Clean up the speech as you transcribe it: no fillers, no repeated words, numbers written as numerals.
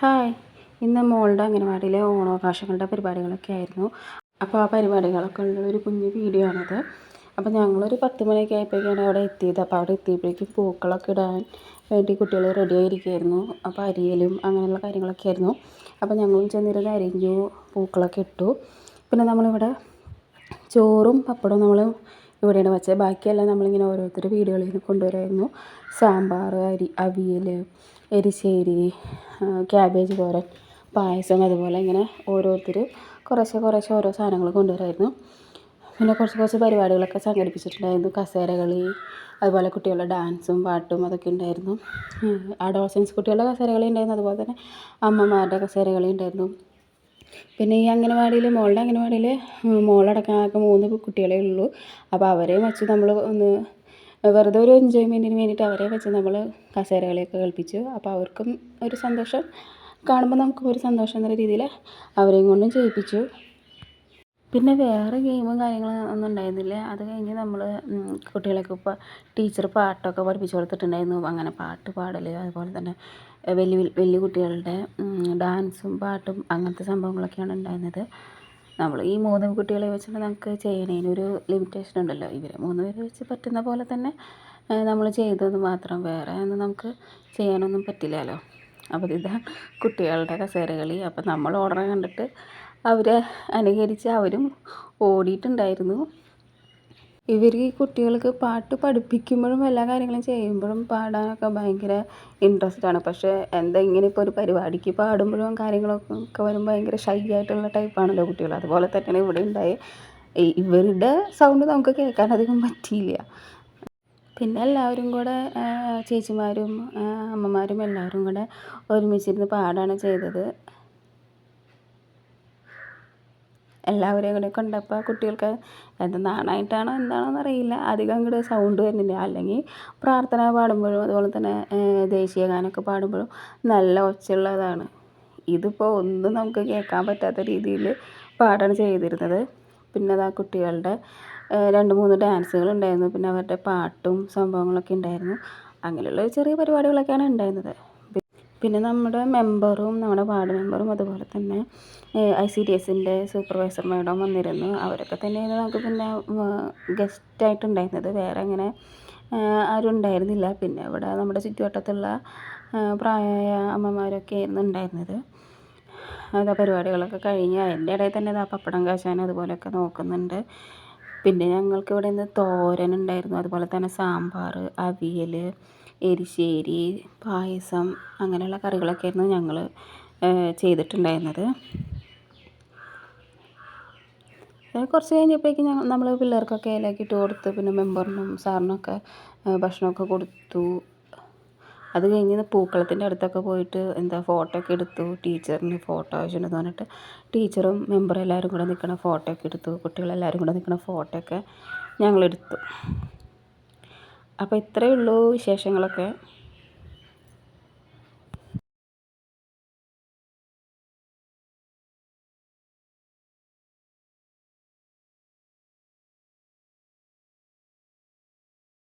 Hi. ഇന്ന് മോളുടെ അംഗനവാടിയിലെ ഓണാഘോഷങ്ങളുടെ പരിപാടികളൊക്കെ ആയിരുന്നു. അപ്പോൾ ആ പരിപാടികളൊക്കെ ഉള്ളൊരു കുഞ്ഞു വീഡിയോ ആണത്. അപ്പോൾ ഞങ്ങളൊരു 10 മണിയൊക്കെ ആയപ്പോഴേക്കാണ് അവിടെ എത്തിയത്. അപ്പോൾ അവിടെ എത്തിയപ്പോഴേക്കും പൂക്കളൊക്കെ ഇടാൻ വേണ്ടി കുട്ടികൾ റെഡി ആയിരിക്കുമായിരുന്നു. അപ്പോൾ അരിയലും അങ്ങനെയുള്ള കാര്യങ്ങളൊക്കെ ആയിരുന്നു. അപ്പോൾ ഞങ്ങളും ചെന്നിരുന്ന് അരിഞ്ഞു, പൂക്കളൊക്കെ ഇട്ടു. പിന്നെ നമ്മളിവിടെ ചോറും പപ്പടവും നമ്മൾ ഇവിടെയാണ് വെച്ചത്. ബാക്കിയെല്ലാം നമ്മളിങ്ങനെ ഓരോരുത്തർ വീടുകളിൽ നിന്ന് കൊണ്ടുവരുമായിരുന്നു. സാമ്പാർ, അവിയൽ, എരിശ്ശേരി, ക്യാബേജ് തോരൻ, പായസം, അതുപോലെ ഇങ്ങനെ ഓരോരുത്തർ കുറേശ്ശെ ഓരോ സാധനങ്ങൾ കൊണ്ടുവരുമായിരുന്നു. പിന്നെ കുറച്ച് പരിപാടികളൊക്കെ സംഘടിപ്പിച്ചിട്ടുണ്ടായിരുന്നു. കസേരകളി, അതുപോലെ കുട്ടികളുടെ ഡാൻസും പാട്ടും അതൊക്കെ ഉണ്ടായിരുന്നു. അഡോളസൻസ് കുട്ടികളുടെ കസേരകളി ഉണ്ടായിരുന്നു, അതുപോലെ തന്നെ അമ്മമാരുടെ കസേരകളി ഉണ്ടായിരുന്നു. പിന്നെ ഈ മോളുടെ അംഗനവാടിയിൽ മോളടക്കം ആകെ 3 കുട്ടികളേ ഉള്ളൂ. അപ്പോൾ അവരെ വെച്ച് നമ്മൾ ഒന്ന് വെറുതെ ഒരു എൻജോയ്മെൻറ്റിന് വേണ്ടിയിട്ട് അവരെ വെച്ച് നമ്മൾ കസേരകളിയൊക്കെ കളിപ്പിച്ചു. അപ്പോൾ അവർക്കും ഒരു സന്തോഷം, കാണുമ്പോൾ നമുക്കും ഒരു സന്തോഷം എന്ന രീതിയിൽ അവരെയും കൊണ്ടും ചെയ്യിപ്പിച്ചു. പിന്നെ വേറെ ഗെയിമും കാര്യങ്ങളും ഒന്നും ഉണ്ടായിരുന്നില്ല. അത് കഴിഞ്ഞ് നമ്മൾ കുട്ടികളൊക്കെ ഇപ്പോൾ ടീച്ചർ പാട്ടൊക്കെ പഠിപ്പിച്ചു കൊടുത്തിട്ടുണ്ടായിരുന്നു. അങ്ങനെ പാട്ട് പാടൽ, അതുപോലെ തന്നെ വലിയ കുട്ടികളുടെ ഡാൻസും പാട്ടും അങ്ങനത്തെ സംഭവങ്ങളൊക്കെയാണ് ഉണ്ടായിരുന്നത്. നമ്മൾ ഈ 3 കുട്ടികളെ വെച്ചിട്ട് നമുക്ക് ചെയ്യണതിനൊരു ലിമിറ്റേഷൻ ഉണ്ടല്ലോ. ഇവരെ 3 പേരെ വെച്ച് പറ്റുന്ന പോലെ തന്നെ നമ്മൾ ചെയ്തത് മാത്രം, വേറെ ഒന്നും നമുക്ക് ചെയ്യാനൊന്നും പറ്റില്ലല്ലോ. അപ്പോൾ ഇതാ കുട്ടികളുടെ കസേരകളി. അപ്പോൾ നമ്മൾ ഓടണ കണ്ടിട്ട് അവരെ അനുകരിച്ച് അവരും ഓടിയിട്ടുണ്ടായിരുന്നു. ഇവർ ഈ കുട്ടികൾക്ക് പാട്ട് പഠിപ്പിക്കുമ്പോഴും എല്ലാ കാര്യങ്ങളും ചെയ്യുമ്പോഴും പാടാനൊക്കെ ഭയങ്കര ഇൻട്രസ്റ്റാണ്. പക്ഷേ ഇങ്ങനെ ഇപ്പോൾ ഒരു പരിപാടിക്ക് പാടുമ്പോഴും കാര്യങ്ങളൊക്കെ വരുമ്പോൾ ഭയങ്കര ഷൈ ആയിട്ടുള്ള ടൈപ്പാണല്ലോ കുട്ടികൾ. അതുപോലെ തന്നെയാണ് ഇവിടെ ഉണ്ടായത്. ഇവരുടെ സൗണ്ട് നമുക്ക് കേൾക്കാനധികം പറ്റിയില്ല. പിന്നെ എല്ലാവരും കൂടെ ചേച്ചിമാരും അമ്മമാരും എല്ലാവരും കൂടെ ഒരുമിച്ചിരുന്ന് പാടാണ് ചെയ്തത്. എല്ലാവരെയും കൂടെ കണ്ടപ്പോൾ കുട്ടികൾക്ക് നാണമായിട്ടാണോ എന്താണോ എന്നറിയില്ല, അധികം അങ്ങോട്ട് സൗണ്ട് വരുന്നില്ല. അല്ലെങ്കിൽ പ്രാർത്ഥന പാടുമ്പോഴും അതുപോലെ തന്നെ ദേശീയ ഗാനമൊക്കെ പാടുമ്പോഴും നല്ല ഒച്ചയുള്ളതാണ്. ഇതിപ്പോൾ ഒന്നും നമുക്ക് കേൾക്കാൻ പറ്റാത്ത രീതിയിൽ പാടാണ് ചെയ്തിരുന്നത്. പിന്നെ അതാ കുട്ടികളുടെ 2-3 ഡാൻസുകൾ ഉണ്ടായിരുന്നു. പിന്നെ അവരുടെ പാട്ടും സംഭവങ്ങളൊക്കെ ഉണ്ടായിരുന്നു. അങ്ങനെയുള്ള ചെറിയ പരിപാടികളൊക്കെയാണ് ഉണ്ടായിരുന്നത്. പിന്നെ നമ്മുടെ വാർഡ് മെമ്പറും അതുപോലെ തന്നെ ICDSൻ്റെ സൂപ്പർവൈസർ മാഡം വന്നിരുന്നു. അവരൊക്കെ തന്നെയാണ് നമുക്ക് പിന്നെ ഗസ്റ്റായിട്ടുണ്ടായിരുന്നത്. വേറെ അങ്ങനെ ആരും ഉണ്ടായിരുന്നില്ല. പിന്നെ ഇവിടെ നമ്മുടെ ചുറ്റുവട്ടത്തുള്ള പ്രായമായ അമ്മമാരൊക്കെ ആയിരുന്നു ഉണ്ടായിരുന്നത്. അതാ പരിപാടികളൊക്കെ കഴിഞ്ഞ് അതിൻ്റെ ഇടയിൽ തന്നെ പപ്പടം കാച്ചാൻ അതുപോലെയൊക്കെ നോക്കുന്നുണ്ട്. പിന്നെ ഞങ്ങൾക്ക് ഇവിടെ നിന്ന് തോരൻ ഉണ്ടായിരുന്നു, അതുപോലെ തന്നെ സാമ്പാർ, അവിയൽ, എരിശ്ശേരി, പായസം, അങ്ങനെയുള്ള കറികളൊക്കെ ആയിരുന്നു ഞങ്ങൾ ചെയ്തിട്ടുണ്ടായിരുന്നത്. കുറച്ച് കഴിഞ്ഞപ്പോഴേക്കും നമ്മൾ പിള്ളേർക്കൊക്കെ ഇലയൊക്കെ ഇട്ട് കൊടുത്ത് പിന്നെ മെമ്പറിനും സാറിനൊക്കെ ഭക്ഷണമൊക്കെ കൊടുത്തു. അത് കഴിഞ്ഞ് പൂക്കളത്തിൻ്റെ അടുത്തൊക്കെ പോയിട്ട് ഫോട്ടോ ഒക്കെ എടുത്തു. ടീച്ചറിന് ഫോട്ടോ ആവശ്യമുണ്ടെന്ന് പറഞ്ഞിട്ട് ടീച്ചറും മെമ്പറും എല്ലാവരും കൂടെ നിൽക്കണ ഫോട്ടോ ഒക്കെ എടുത്തു. കുട്ടികളെല്ലാവരും കൂടെ നിൽക്കണ ഫോട്ടോ ഒക്കെ ഞങ്ങളെടുത്തു. അപ്പോൾ ഇത്രയേ ഉള്ളൂ വിശേഷങ്ങളൊക്കെ.